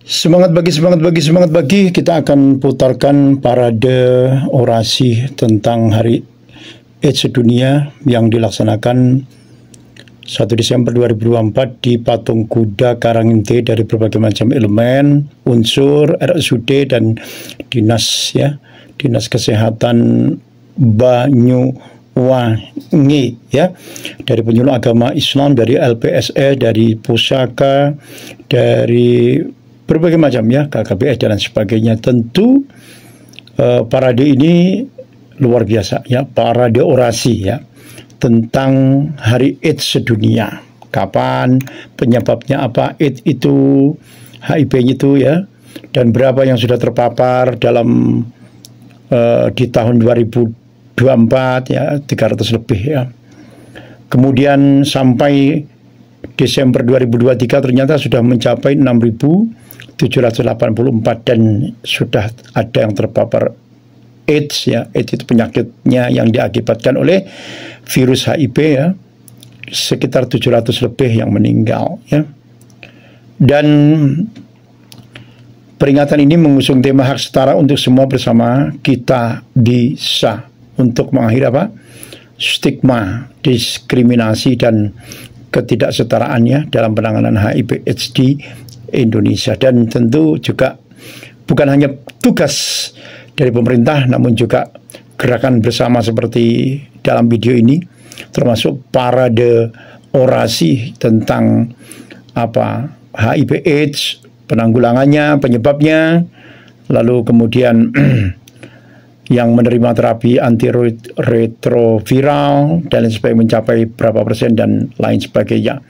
Semangat bagi, semangat bagi, semangat bagi. Kita akan putarkan parade orasi tentang Hari AIDS sedunia yang dilaksanakan 1 Desember 2024 di Patung Kuda Karanginte dari berbagai macam elemen, unsur, RSUD dan dinas Kesehatan Banyuwangi dari penyuluh agama Islam, dari LPSE, dari Pusaka, dari berbagai macam KKBS dan sebagainya. Tentu parade ini luar biasa parade orasi tentang Hari AIDS sedunia. Kapan, penyebabnya apa AIDS itu, HIV-nya itu dan berapa yang sudah terpapar dalam di tahun 2024 300 lebih Kemudian sampai Desember 2023 ternyata sudah mencapai 6.784 dan sudah ada yang terpapar AIDS AIDS itu penyakitnya yang diakibatkan oleh virus HIV sekitar 700 lebih yang meninggal Dan peringatan ini mengusung tema hak setara untuk semua bersama kita bisa untuk mengakhiri stigma, diskriminasi dan ketidaksetaraannya dalam penanganan HIV AIDS di Indonesia. Dan tentu juga bukan hanya tugas dari pemerintah, namun juga gerakan bersama seperti dalam video ini, termasuk parade orasi tentang HIV AIDS, penanggulangannya, penyebabnya, lalu kemudian yang menerima terapi antiretroviral dan lain sebagainya mencapai berapa persen dan lain sebagainya.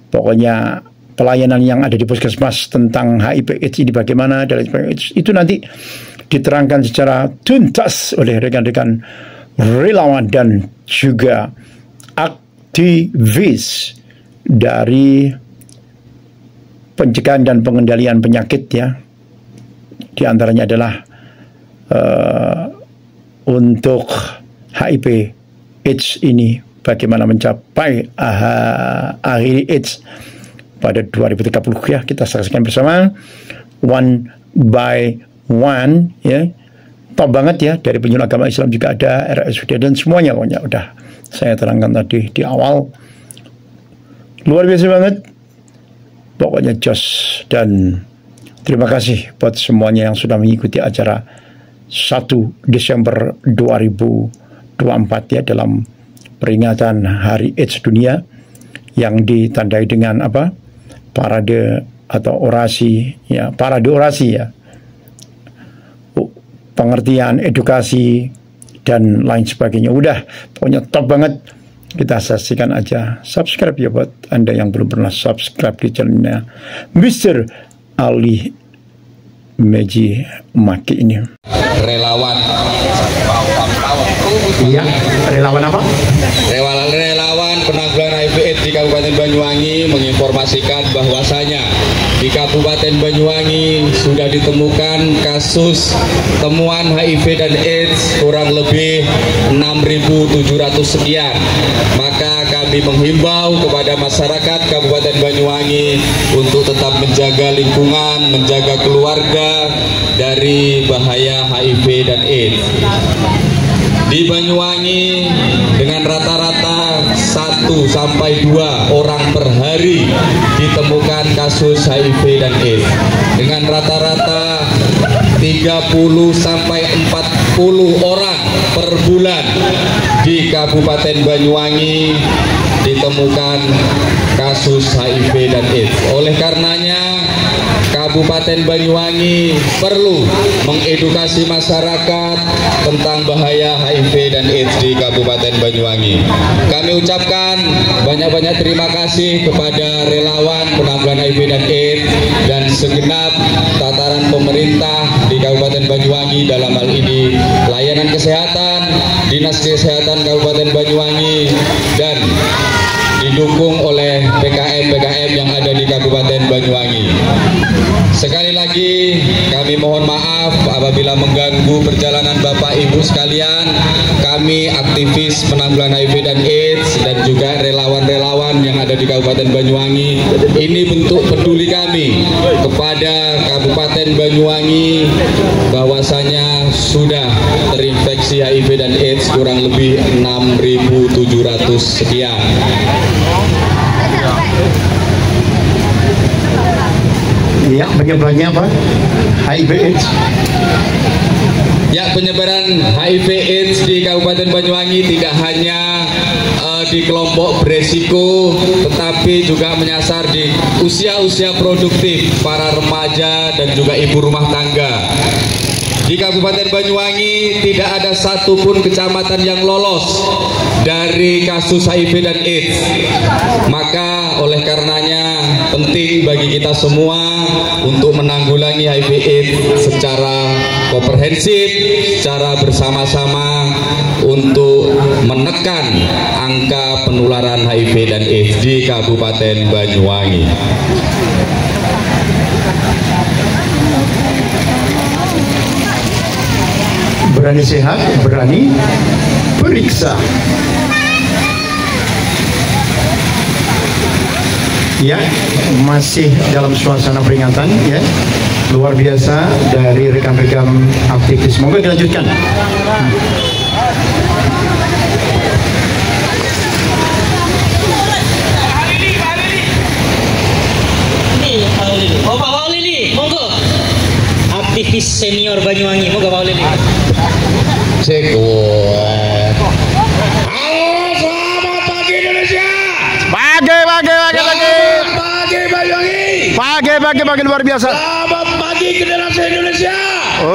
Pokoknya pelayanan yang ada di puskesmas tentang HIV AIDS ini bagaimana dan lain sebagainya, itu nanti diterangkan secara tuntas oleh rekan-rekan relawan dan juga aktivis dari pencegahan dan pengendalian penyakit Di antaranya adalah untuk HIV AIDS ini bagaimana mencapai akhir AIDS pada 2030 kita saksikan bersama one by one top banget dari penyuluh agama Islam juga ada, RSUD dan semuanya pokoknya udah saya terangkan tadi di awal. Luar biasa banget pokoknya, jos. Dan terima kasih buat semuanya yang sudah mengikuti acara 1 Desember 2024 dalam peringatan Hari AIDS dunia yang ditandai dengan parade atau orasi parade orasi pengertian, edukasi dan lain sebagainya. Udah pokoknya top banget. Kita saksikan aja. Subscribe buat Anda yang belum pernah subscribe di channelnya Mr. Ali Meji Maki ini. Relawan. Relawan apa? Relawan penanggulangan HIV AIDS di Kabupaten Banyuwangi menginformasikan bahwasanya di Kabupaten Banyuwangi sudah ditemukan kasus temuan HIV dan AIDS kurang lebih 6.700 sekian. Maka kami menghimbau kepada masyarakat Kabupaten Banyuwangi untuk tetap menjaga lingkungan, menjaga keluarga dari bahaya HIV dan AIDS. Di Banyuwangi dengan rata-rata 1 sampai 2 orang per hari ditemukan kasus HIV dan AIDS. Dengan rata-rata 30 sampai 40 orang per bulan di Kabupaten Banyuwangi ditemukan kasus HIV dan AIDS. Oleh karenanya Kabupaten Banyuwangi perlu mengedukasi masyarakat tentang bahaya HIV dan AIDS di Kabupaten Banyuwangi. Kami ucapkan banyak-banyak terima kasih kepada relawan penanggulangan HIV dan AIDS dan segenap tataran pemerintah di Kabupaten Banyuwangi, dalam hal ini pelayanan kesehatan, Dinas Kesehatan Kabupaten Banyuwangi, dan didukung oleh PKM-PKM yang ada di Kabupaten Banyuwangi. Sekali lagi kami mohon maaf apabila mengganggu perjalanan Bapak Ibu sekalian. Kami aktivis penanggulangan HIV dan AIDS dan juga relawan-relawan yang ada di Kabupaten Banyuwangi, ini bentuk peduli kami kepada Kabupaten Banyuwangi bahwasanya sudah terinfeksi HIV dan AIDS kurang lebih 6.700 sekian. Ya, bagaimana apa? HIV AIDS. Ya, penyebaran HIV AIDS di Kabupaten Banyuwangi tidak hanya di kelompok beresiko, tetapi juga menyasar di usia-usia produktif, para remaja dan juga ibu rumah tangga. Di Kabupaten Banyuwangi tidak ada satupun kecamatan yang lolos dari kasus HIV dan AIDS. Maka oleh karenanya penting bagi kita semua untuk menanggulangi HIV AIDS secara komprehensif, secara bersama-sama untuk menekan angka penularan HIV dan AIDS di Kabupaten Banyuwangi. Berani sehat, berani periksa. Ya, masih dalam suasana peringatan ya, luar biasa dari rekan-rekan aktivis. Semoga dilanjutkan. Oh, Pak Maulidi, monggo. Aktivis senior Banyuwangi, monggo Pak Maulidi. Halo, selamat pagi Indonesia. Pagi Banyuwangi luar biasa. Selamat pagi generasi Indonesia.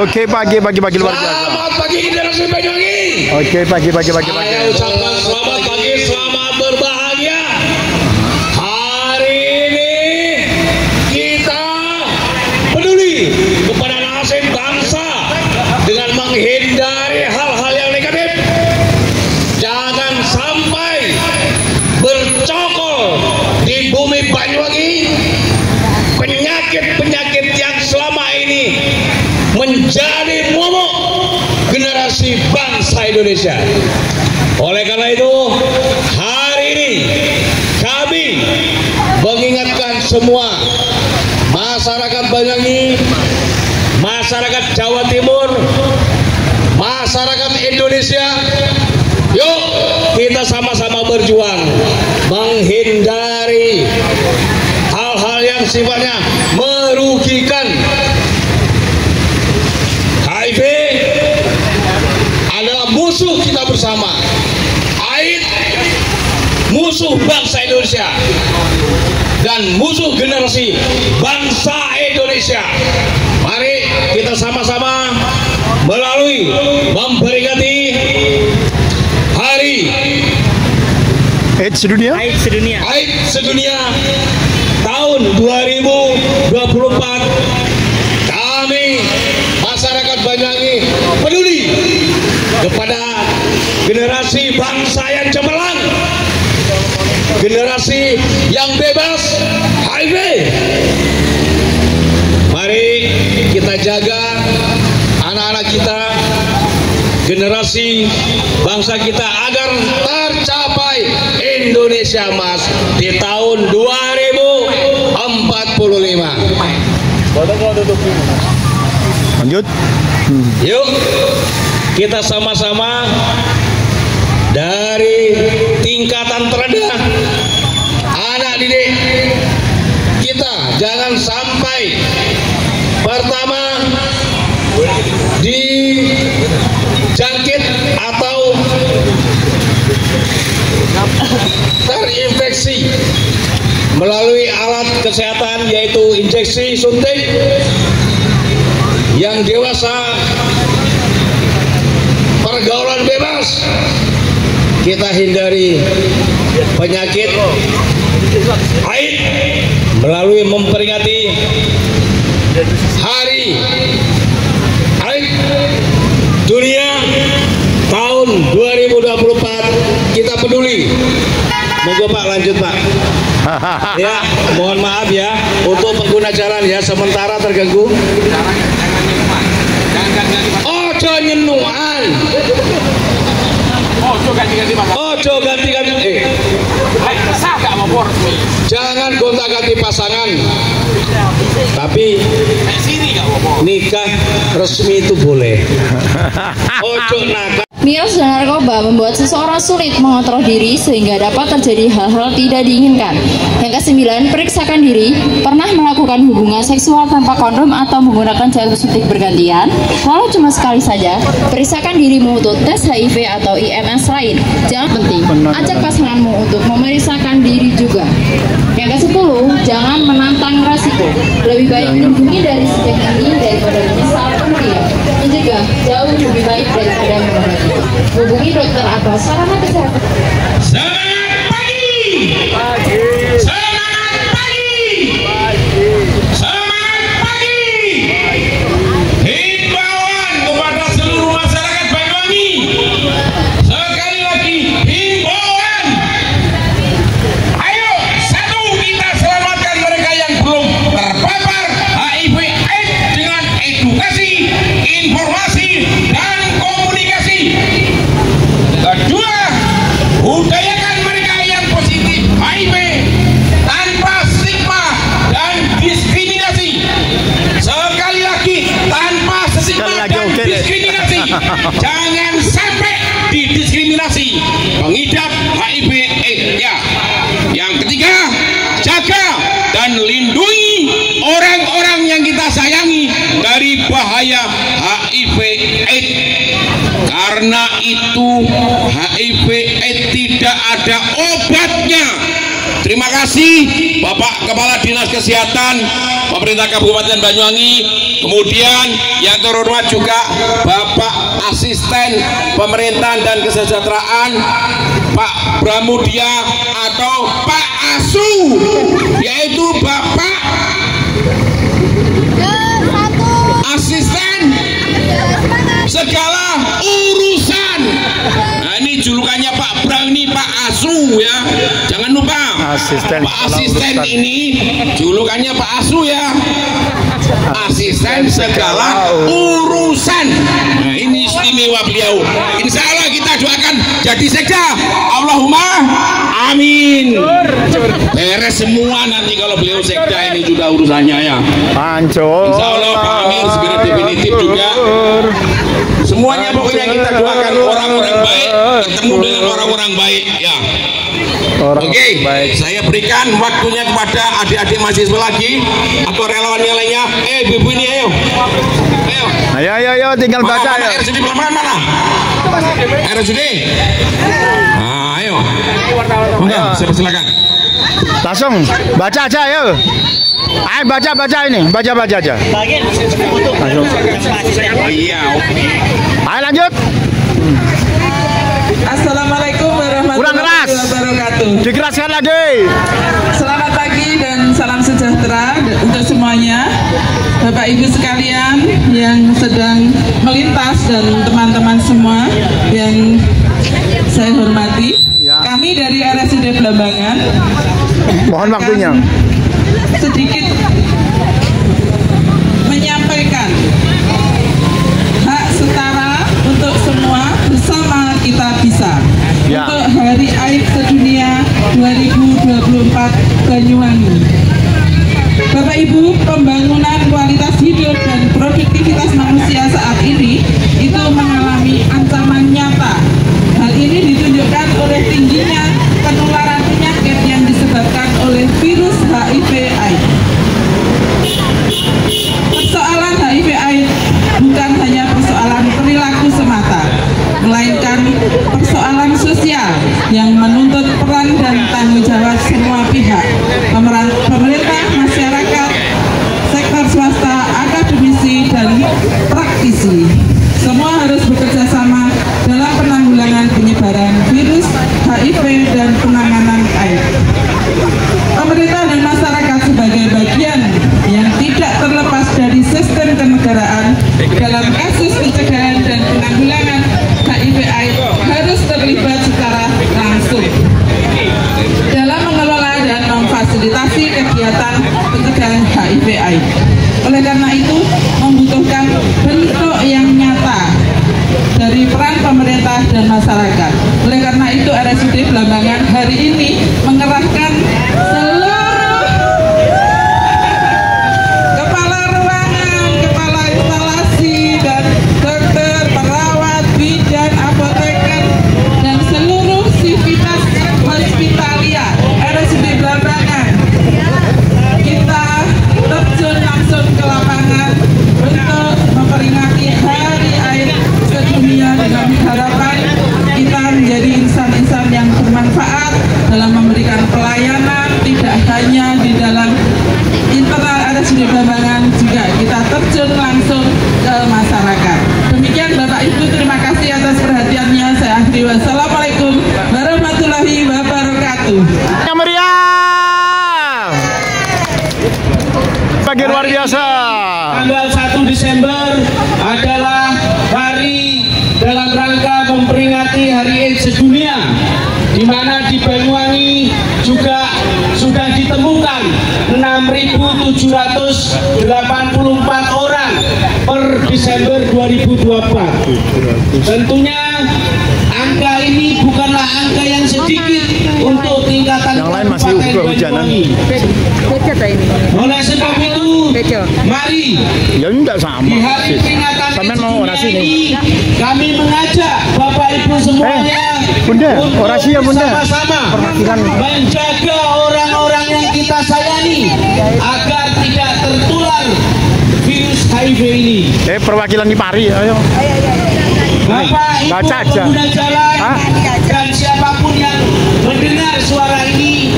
Oke, pagi luar biasa. Selamat pagi generasi Banyuwangi. Oke, pagi. Saya ucapkan selamat pagi, selamat berbahagia. Hari ini kita peduli kepada nasib bangsa dengan menghindari hal-hal yang negatif. Jangan sampai bercokol di bumi Banyuwangi penyakit-penyakit yang selama ini menjadi momok generasi bangsa Indonesia. Oleh karena itu, hari ini kami mengingatkan semua masyarakat Banyuwangi, masyarakat Jawa Timur, masyarakat Indonesia, yuk kita sama-sama berjuang menghindari hal-hal yang sifatnya merugikan. HIV adalah musuh kita bersama. AIDS musuh bangsa Indonesia dan musuh generasi bangsa Indonesia. Mari kita sama-sama melalui memperingati Hari AIDS sedunia. AIDS sedunia tahun 2024. Kami masyarakat Banyuwangi peduli kepada generasi bangsa yang cemerlang, generasi yang bebas HIV. Mari kita jaga anak-anak kita, generasi bangsa kita agar tercapai Indonesia Emas di tahun 2045. Lanjut. Yuk kita sama-sama dari tingkatan terendah, anak didik kita jangan sampai pertama dijangkit atau terinfeksi melalui alat kesehatan yaitu injeksi suntik. Yang dewasa pergaulan bebas, kita hindari penyakit AIDS melalui memperingati Hari AIDS Dunia tahun 2024. Kita peduli. Monggo Pak, lanjut Pak. Ya, mohon maaf ya untuk pengguna jalan ya sementara terganggu. Ojo nyenuan. Ojo ganti-ganti. Jangan jangan gonta-ganti pasangan. Tapi nikah resmi itu boleh. Ojo nakal. Miras dan narkoba membuat seseorang sulit mengontrol diri sehingga dapat terjadi hal-hal tidak diinginkan. Yang ke-9, periksakan diri. Pernah melakukan hubungan seksual tanpa kondom atau menggunakan jarum suntik bergantian? Walau cuma sekali saja, periksakan dirimu untuk tes HIV atau IMS lain. Jangan penting, ajak pasanganmu untuk memeriksakan diri juga. Yang ke-10, jangan menantang resiko. Lebih baik menghindari dari sejak ini daripada menyesal kemudian. Mencegah jauh lebih baik daripada mengobati. Hubungi dokter atau sarana kesehatan. Semangat pagi. Semangat pagi. Semangat pagi. Himbauan kepada seluruh masyarakat Banyuwangi. Sekali lagi himbauan. Ayo, satu, kita selamatkan mereka yang belum terpapar HIV/AIDS dengan edukasi, informasi, dan komunikasi. Kedua, budayakan mereka yang positif HIV tanpa stigma dan diskriminasi. Sekali lagi, tanpa stigma dan diskriminasi. Jangan sampai didiskriminasi pengidap HIV/AIDS. Ya. Yang ketiga, jaga dan lindungi orang-orang yang kita sayangi dari bahaya HIV/AIDS. Karena itu HIV/AIDS tidak ada obatnya. Terima kasih Bapak Kepala Dinas Kesehatan Pemerintah Kabupaten Banyuwangi. Kemudian yang terhormat juga Bapak Asisten Pemerintahan dan Kesejahteraan Pak Bramudia atau Pak Asu, yaitu Bapak Asisten Segala Urusan. Nah, ini julukannya Pak Bram, ini Pak Asu ya. Jangan lupa. Pak Asisten ini julukannya Pak Asu ya. Asisten Segala Urusan. Nah, ini istimewa beliau. Insya Allah kita doakan jadi sekda. Allahumma amin. Beres semua nanti kalau beliau sekda ini juga urusannya ya. Insya Allah Pak Amir segera definitif juga. Semuanya pokoknya kita doakan orang-orang baik ketemu dengan orang-orang baik ya. Oke, saya berikan waktunya kepada adik-adik mahasiswa lagi atau relawan yang lainnya. Ibu ini ayo. Ayo tinggal baca ya. RSUD mana? RSUD. Nah, ayo. Silakan. Langsung baca aja ayo. Ayo baca ini, baca aja. Langsung. Oh iya, oke. Ayo lanjut. Assalamualaikum warahmatullahi wabarakatuh. Dikeraskan lagi. Selamat pagi dan salam sejahtera untuk semuanya, Bapak Ibu sekalian yang sedang melintas dan teman-teman semua yang saya hormati. Kami dari RSUD Blambangan mohon waktunya sedikit menyampaikan hak setara untuk semua, bersama kita bisa. Untuk Hari AIDS Sedunia 2024 Banyuwangi. Bapak Ibu, pembangunan kualitas hidup dan produktivitas manusia saat ini itu mengalami ancaman nyata. Hal ini ditunjukkan oleh tingginya penularan penyakit yang disebabkan oleh virus HIV/AIDS. Persoalan HIV/AIDS bukan hanya persoalan perilaku semata, melainkan persoalan sosial yang menuntut peran dan tanggung jawab semua pihak, pemerintah, masyarakat, sektor swasta, akademisi, dan praktisi. Semua harus bekerja sama dalam penanggulangan penyebaran virus HIV dan penanganan AIDS. Pemerintah dan masyarakat sebagai bagian yang tidak terlepas dari sistem kenegaraan dalam kasus pencegahan dan penanggulangan HIV/AIDS harus terlibat secara langsung dalam mengelola dan memfasilitasi kegiatan pencegahan HIV/AIDS. Oleh karena itu, membutuhkan bentuk yang nyata dari peran pemerintah dan masyarakat. Oleh karena itu, RSUD Blambangan hari ini mengerahkan seluruh tanggal 1 Desember adalah hari dalam rangka memperingati Hari AIDS sedunia, di mana di Banyuwangi juga sudah ditemukan 6.784 orang per Desember 2024. Tentunya angka ini bukanlah angka yang sedikit untuk tingkatan yang lain masih Banyuwangi. Oleh sebab itu, mari ya enggak sama di hari peringatan mau orasi ini kami mengajak Bapak Ibu semuanya Bunda, untuk orasi ya Bunda, bersama-sama menjaga orang-orang yang kita sayangi agar tidak tertular virus HIV ini. Perwakilan di Pari, ayo. Bapak Ibu Baca aja. pengguna jalan dan siapapun yang mendengar suara ini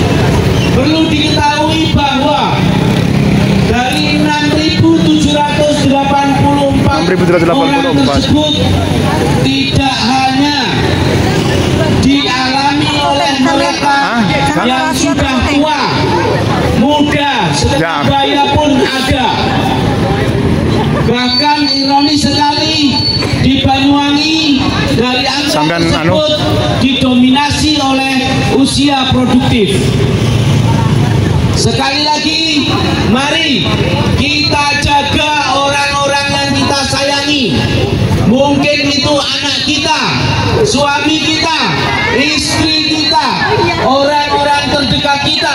perlu diketahui bahwa dari 6.784 orang tersebut tidak hanya dialami oleh mereka yang sudah tua, muda, setengah baya pun ada. Bahkan ironis sekali di Banyuwangi dari angka tersebut didominasi oleh usia produktif. Sekali lagi, mari kita jaga orang-orang yang kita sayangi. Mungkin itu anak kita, suami kita, istri kita, orang-orang terdekat kita,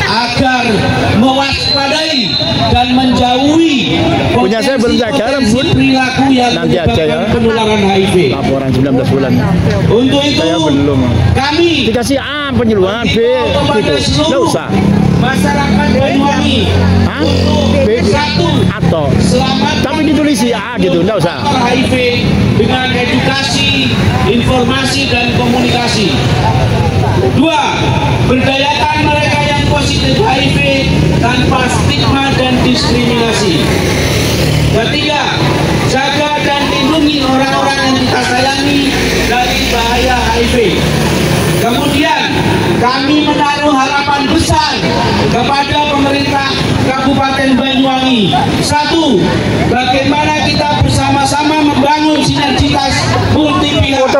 agar mewaspadai dan menjauhi punya saya belum jaga perilaku yang nanti aja ya penularan HIV. Laporan 19 bulan. Untuk itu saya belum. Kami dikasih A penyuluhan B gitu. Nggak usah. Masyarakat Banyuwangi B atau tapi ditulis A gitu, nggak usah. HIV dengan edukasi, informasi dan komunikasi. 2. Berdayakan mereka yang positif HIV tanpa stigma dan diskriminasi. 3. Jaga dan lindungi orang-orang yang kita sayangi dari bahaya HIV. Kemudian kami menaruh harapan besar kepada pemerintah Kabupaten Banyuwangi. 1. Bagaimana kita bersama-sama membangun sinergitas multi pihak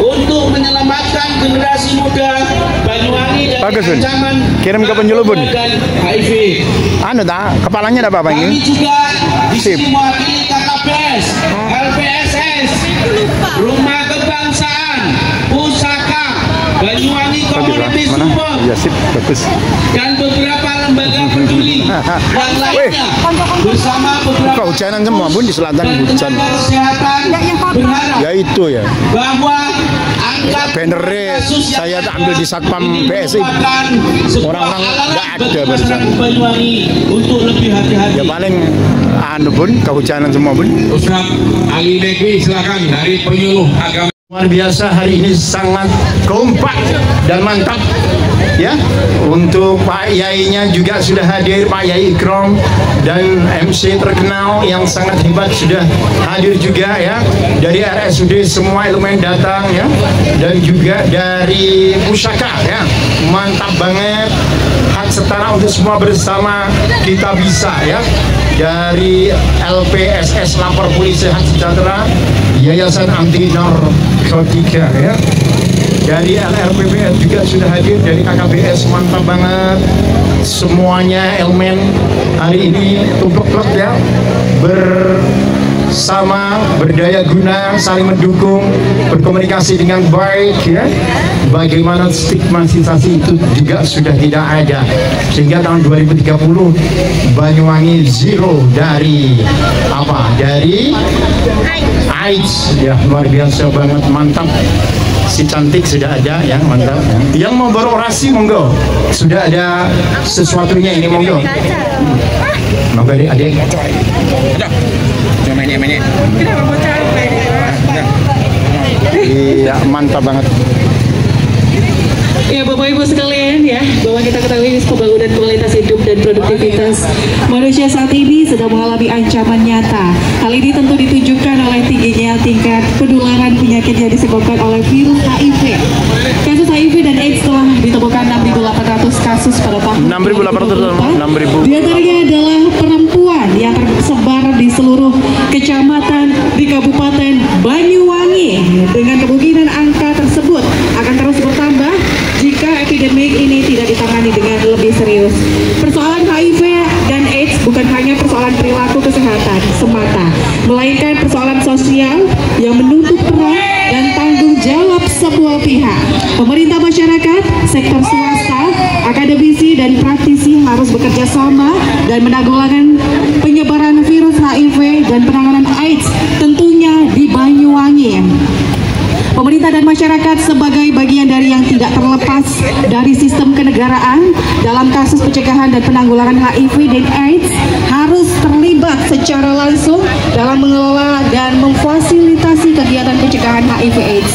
untuk menyelamatkan generasi muda Banyuwangi dari ancaman kirim ke penyuluh Bun dan HIV. Kepalanya ada apa ini? Kami juga di sini mewakili KKBS, LPSS, Rumah Kebangsaan, Pusaka, Banyuwangi Community Support, dan beberapa lembaga peduli yang lainnya bersama beberapa kehujanan semua Bun di selatan hujan. Kesehatan berharap ya itu ya bahwa angka bannernya saya ambil di Satpam BSI, orang-orang nggak ada barusan. Banyuwangi untuk lebih hati-hati. Ya paling Bun kehujanan semua Bun. Ustaz Ali Negri silakan dari penyuluh agama. Luar biasa, hari ini sangat kompak dan mantap ya. Untuk Pak Yainya juga sudah hadir, Pak Yai Ikrom, dan MC terkenal yang sangat hebat sudah hadir juga ya. Dari RSUD semua elemen datang ya, dan juga dari Pusaka ya. Mantap banget, hak setara untuk semua bersama kita bisa ya. Dari LPSS Lapor Polisi Hak Sejahtera, Yayasan Anti Narkotika ya. Dari LRPPN juga sudah hadir, dari KKBS mantap banget. Semuanya elemen hari ini tumpuk-tumpuk ya, bersama berdaya guna, saling mendukung, berkomunikasi dengan baik ya. Bagaimana stigmatisasi itu juga sudah tidak ada, sehingga tahun 2030 Banyuwangi zero dari apa? Dari AIDS ya. Luar biasa banget, mantap. Si cantik sudah ada ya, mantap ya. Yang mau berorasi monggo, sudah ada sesuatunya ini monggo. Monggo adik-adik. Iya, mantap banget. Ya Bapak Ibu sekalian ya, bahwa kita ketahui pembangunan kualitas hidup dan produktivitas manusia saat ini sedang mengalami ancaman nyata. Hal ini tentu ditunjukkan oleh tingginya tingkat penularan penyakit yang disebabkan oleh virus HIV. Kasus HIV dan AIDS telah ditemukan 6.800 kasus pada tahun 6.800. Di antaranya adalah perempuan yang tersebar seluruh kecamatan di Kabupaten Banyuwangi. Dengan kemungkinan angka tersebut akan terus bertambah jika epidemik ini tidak ditangani dengan lebih serius. Persoalan HIV dan AIDS bukan hanya persoalan perilaku kesehatan semata, melainkan persoalan sosial yang menuntut peran dan tanggung jawab semua pihak. Pemerintah, masyarakat, sektor swasta, akademisi, dan praktisi harus bekerja sama dan menanggulangi penyebaran virus HIV dan penanganan AIDS tentunya di Banyuwangi. Pemerintah dan masyarakat sebagai bagian dari yang tidak terlepas dari sistem kenegaraan dalam kasus pencegahan dan penanggulangan HIV dan AIDS harus terlibat secara langsung dalam mengelola dan memfasilitasi kegiatan pencegahan HIV/AIDS.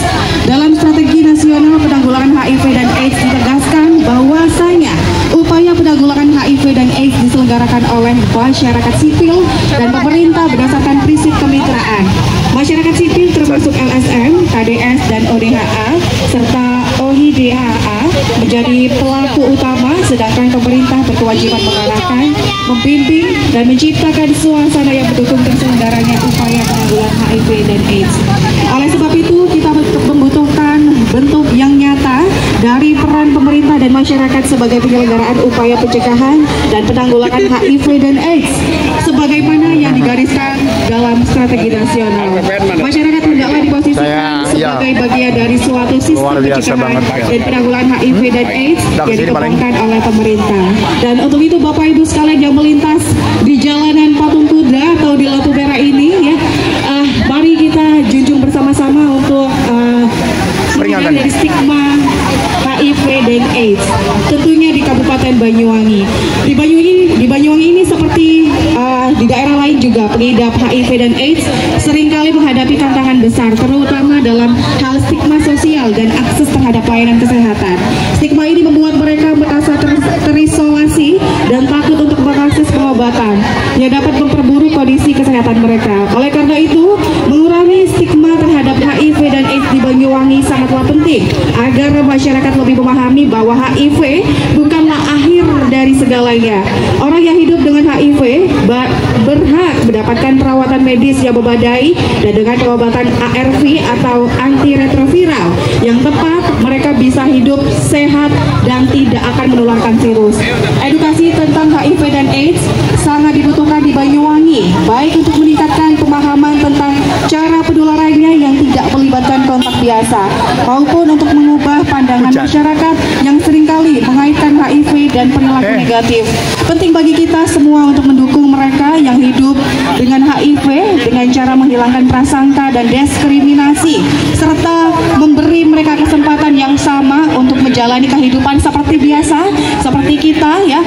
Dalam strategi nasional penanggulangan HIV dan AIDS ditegaskan bahwasanya upaya penanggulangan HIV dan AIDS diselenggarakan oleh masyarakat sipil dan pemerintah berdasarkan prinsip kemitraan. Masyarakat sipil termasuk LSM, KDS, dan ODHA serta OHIDHA menjadi pelaku utama, sedangkan pemerintah berkewajiban mengarahkan, membimbing, dan menciptakan suasana yang mendukung terselenggaranya upaya penanggulangan HIV dan AIDS. Oleh sebab itu, kita membutuhkan bentuk yang nyata dari peran pemerintah dan masyarakat sebagai penyelenggaraan upaya pencegahan dan penanggulangan HIV dan AIDS sebagaimana yang digariskan dalam strategi nasional. Masyarakat hendaklah diposisikan sebagai bagian dari suatu sistem pencegahan dan penanggulangan HIV dan AIDS yang dikembangkan oleh pemerintah. Dan untuk itu Bapak Ibu sekalian yang melintas di jalanan Patung Kuda atau di lampu merah ini ya, mari kita junjung bersama-sama untuk peringatan dari stigma HIV dan AIDS tentunya di Kabupaten Banyuwangi. Di Banyuwangi ini seperti di daerah lain juga pengidap HIV dan AIDS seringkali menghadapi tantangan besar terutama dalam hal stigma sosial dan akses terhadap pelayanan kesehatan. Stigma ini membuat mereka merasa terisolasi dan takut untuk mengakses pengobatan yang dapat memperburuk kondisi kesehatan mereka. Oleh karena itu, mengurangi stigma terhadap HIV dan AIDS di Banyuwangi sangatlah penting agar masyarakat lebih memahami bahwa HIV bukanlah akhir dari segalanya. Orang yang hidup dengan HIV berhak mendapatkan perawatan medis yang memadai dan dengan pengobatan ARV atau antiretroviral yang tepat, mereka bisa hidup sehat dan tidak akan menularkan virus. Edukasi tentang HIV dan AIDS sangat dibutuhkan di Banyuwangi, baik untuk meningkatkan pemahaman tentang cara penularannya yang tidak melibatkan kontak biasa, maupun untuk mengubah pandangan masyarakat yang seringkali mengaitkan HIV dan perilaku negatif. Penting bagi kita semua untuk mendukung mereka yang hidup dengan HIV dengan cara menghilangkan prasangka dan diskriminasi, serta memberi mereka kesempatan yang sama untuk menjalani kehidupan seperti biasa, seperti kita ya,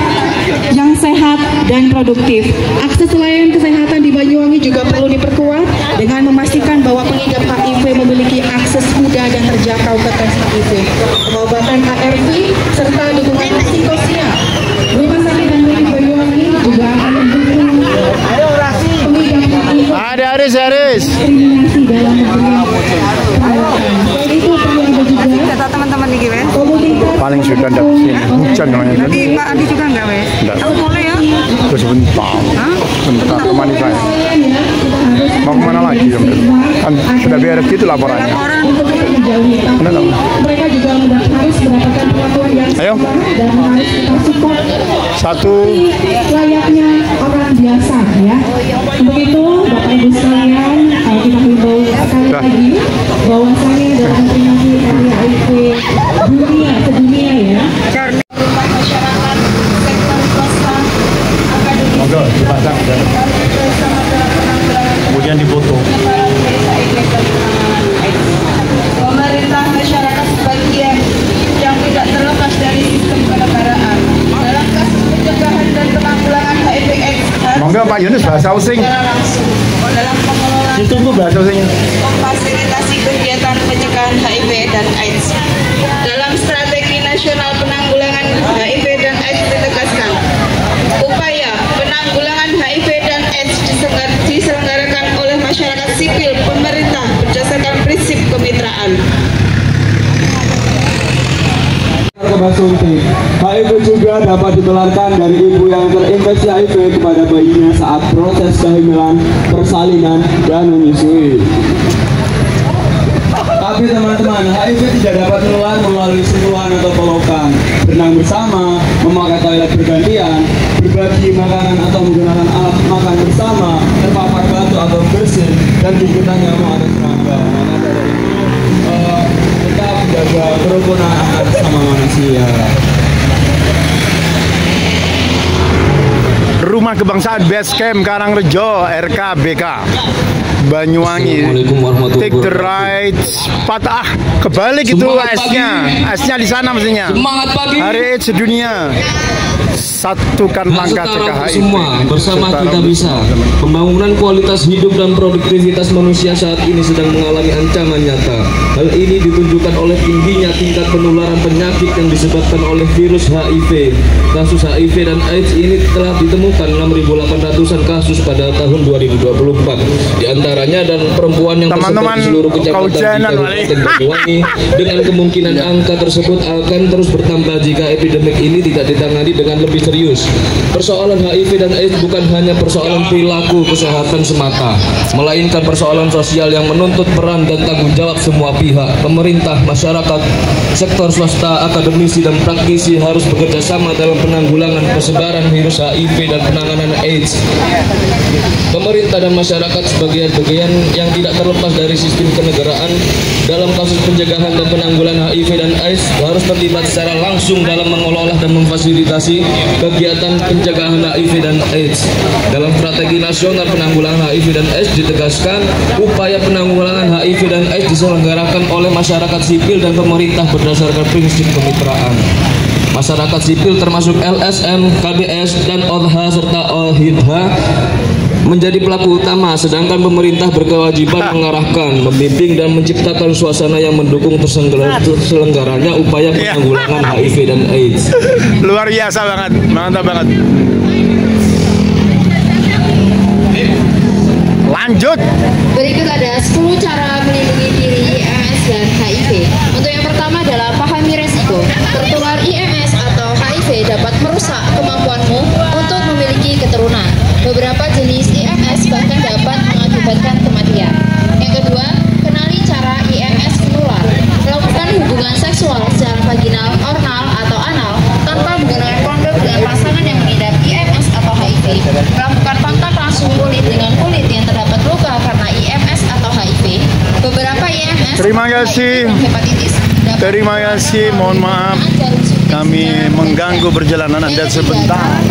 yang sehat dan produktif. Akses layanan kesehatan di Banyuwangi juga perlu diperkuat dengan memastikan bahwa pengidap HIV memiliki akses mudah dan terjangkau ke tes HIV, pengobatan ARV, serta dukungan psikososial. Rumah sakit dan klinik Banyuwangi juga akan mendukung pengidap HIV. Ada diskriminasi dalam perawatan. Selain itu perlu ada juga teman-teman nih wes. Paling sudah dapat sini hujan namanya. Nanti Pak Andi juga enggak wes? Aku boleh ya? Terus sebentar kemana saya? Mau kemana lagi? Kan sudah beres gitu laporannya. Mereka juga harus mendapatkan perlakuan yang sama dan harus kita support satu layaknya orang biasa ya. Untuk itu Bapak Ibu sekalian, kita himbau sekali lagi bahwasanya dalam memperingati hari HIV dunia sedunia ya. Masyarakat, sektor swasta, akademisi, kemudian difoto. Pemerintah, masyarakat sebagian yang tidak terlepas dari sistem kenegaraan dalam kasus pencegahan dan penanggulangan HIV/AIDS Monggo Pak Yunus bahasa Using. dalam pengelolaan Ditunggu bahasa Using. memfasilitasi kegiatan pencegahan HIV dan AIDS. Dalam strategi nasional penanggulangan HIV dan AIDS ditegaskan, upaya penanggulangan HIV dan AIDS diselenggarakan oleh masyarakat sipil pemerintah berdasarkan prinsip kemitraan. bebas suntik. HIV juga dapat ditularkan dari ibu yang terinfeksi HIV kepada bayinya saat proses kehamilan, persalinan, dan menyusui. Tapi teman-teman, HIV tidak dapat menular melalui sentuhan atau pelukan, berenang bersama, memakai toilet bergantian, berbagi makanan atau menggunakan alat makan bersama, terpapar batu atau bersin, dan gigitan nyamuk atau serangga. Maka dari itu, tetap jaga kerukunan antar sesama manusia. Rumah Kebangsaan Base Camp Karangrejo RKBK Banyuwangi. Take the right patah kebalik itu S-nya di sana mestinya. Semangat pagi. Hari AIDS sedunia. Satukan langkah cegah HIV. Semua bersama kita bisa. Pembangunan kualitas hidup dan produktivitas manusia saat ini sedang mengalami ancaman nyata. Hal ini ditunjukkan oleh tingginya tingkat penularan penyakit yang disebabkan oleh virus HIV. Kasus HIV dan AIDS ini telah ditemukan 6.800-an kasus pada tahun 2024. Di antaranya dan perempuan yang tersebar di seluruh kecamatan di Kabupaten Banyuwangi. Dengan kemungkinan angka tersebut akan terus bertambah jika epidemik ini tidak ditangani dengan lebih serius. Persoalan HIV dan AIDS bukan hanya persoalan perilaku kesehatan semata, melainkan persoalan sosial yang menuntut peran dan tanggung jawab semua pihak. Pemerintah, masyarakat, sektor swasta, akademisi, dan praktisi harus bekerja sama dalam penanggulangan persebaran virus HIV dan penanganan AIDS. Pemerintah dan masyarakat sebagai bagian yang tidak terlepas dari sistem kenegaraan dalam kasus pencegahan dan penanggulangan HIV dan AIDS harus terlibat secara langsung dalam mengelola dan memfasilitasi kegiatan pencegahan HIV dan AIDS. Dalam strategi nasional penanggulangan HIV dan AIDS ditegaskan upaya penanggulangan HIV dan AIDS diselenggarakan oleh masyarakat sipil dan pemerintah berdasarkan prinsip kemitraan. Masyarakat sipil termasuk LSM, KBS, dan ODHA serta OHIDHA menjadi pelaku utama, sedangkan pemerintah berkewajiban mengarahkan, membimbing, dan menciptakan suasana yang mendukung terselenggaranya upaya penanggulangan HIV dan AIDS. Luar biasa banget, mantap banget. Lanjut. Berikut ada 10 cara melindungi diri IMS dan HIV. Untuk yang pertama adalah pahami resiko. Tertular IMS atau HIV dapat merusak kemampuanmu untuk memiliki keturunan. Beberapa jenis IMS bahkan dapat mengakibatkan kematian. Yang kedua, kenali cara IMS menular. Melakukan hubungan seksual secara vaginal, oral, atau anal tanpa menggunakan kondom dengan pasangan yang mengidap IMS atau HIV. Melakukan kontak langsung kulit dengan kulit yang terdapat luka karena IMS atau HIV. Beberapa IMS Terima kasih. Terima kasih. Mohon maaf kami mengganggu perjalanan Anda sebentar.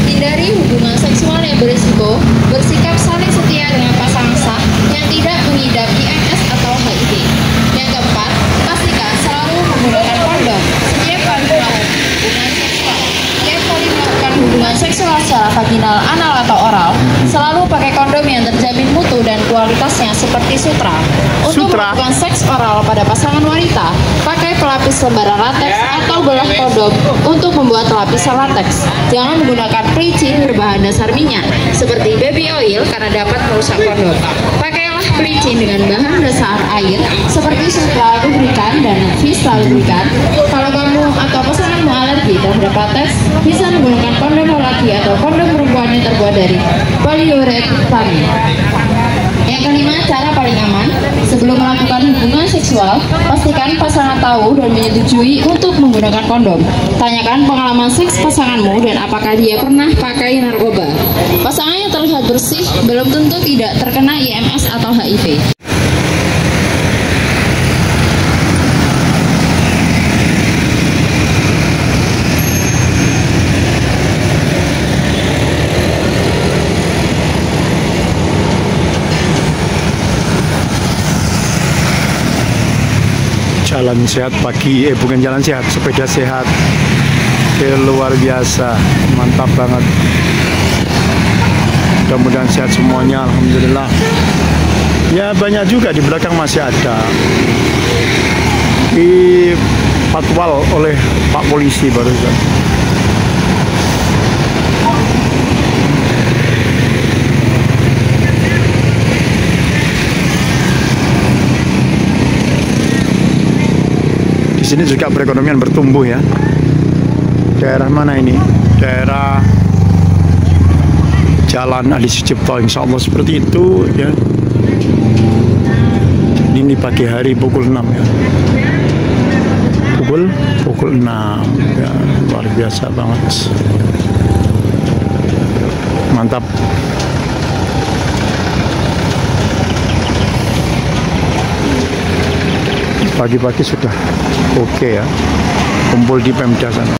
Hindari hubungan seksual yang berisiko, bersikap saling setia dengan pasangan sah yang tidak mengidap IMS atau HIV. Yang keempat, pastikan selalu menggunakan kondom setiap kali melakukan hubungan seksual. Setiap kali melakukan hubungan seksual secara vaginal, anal, atau oral, selalu pakai kondom yang terjamin mutu dan kualitasnya seperti Sutra. Untuk melakukan seks oral pada pasangan wanita, pakai pelapis lembaran lateks atau belah kondom untuk membuat lapisan lateks. Jangan menggunakan pelicin berbahan dasar minyak seperti baby oil karena dapat merusak kondom. Pakailah pelicin dengan bahan dasar air seperti Sutra lubrikan dan Vista lubrikan. Kalau kamu atau pasanganmu alergi terhadap lateks, bisa menggunakan kondom lelaki atau kondom perempuan yang terbuat dari polyurethane. Yang kelima, cara paling aman. Sebelum melakukan hubungan seksual, pastikan pasangan tahu dan menyetujui untuk menggunakan kondom. Tanyakan pengalaman seks pasanganmu dan apakah dia pernah pakai narkoba. Pasangan yang terlihat bersih belum tentu tidak terkena IMS atau HIV. Jalan sehat pagi, bukan jalan sehat, sepeda sehat. Oke, luar biasa, mantap banget. Mudah-mudahan sehat semuanya, alhamdulillah. Ya banyak juga di belakang masih ada. Dipatwal oleh Pak Polisi barusan. Di sini juga perekonomian bertumbuh ya. Daerah mana ini? Daerah Jalan Adi Sucipto, insya Allah seperti itu ya. Ini pagi hari pukul 6 ya. Pukul 6 ya, luar biasa banget. Mantap. Pagi-pagi sudah oke ya, kumpul di Pemda sana.